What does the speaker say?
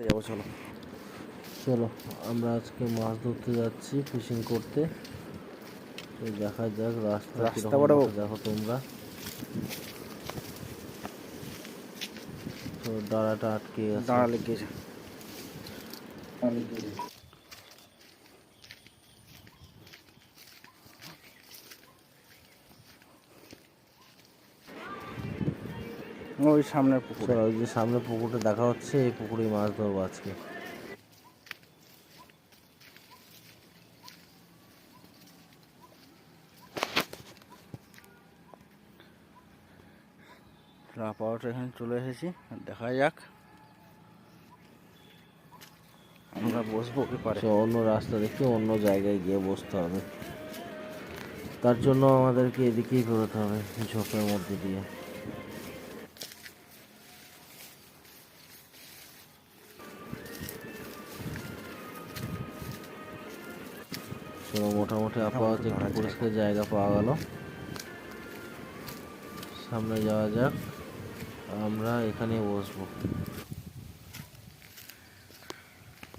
যাবো, চলো চলো আমরা আজকে মাছ ধরতে যাচ্ছি, ফিশিং করতে। তো দেখা যাক রাস্তা কিরকম বড় দেখো তোমরা। তো ডাড়াটা আটকে গেছে। দাঁড়া লেগেছে। ওই সামনের পুকুর, চলো ওই যে সামনে পুকুরটা দেখা হচ্ছে, এই পুকুরে মাছ ধরবো আজকে। পাওয়াটা এখানে চলে এসেছি, দেখা যাক আমরা বসবো কি পারে। অন্য রাস্তা দেখে অন্য জায়গায় গিয়ে বসতে হবে, তার জন্য আমাদেরকে এদিকেই বেরোতে হবে, ঝোপের মধ্যে দিয়ে। চলো মোটামুটি আপাতত একটু পরিষ্কার জায়গা পাওয়া গেল, সামনে যাওয়া যাক। আমরা এখানে বসবো।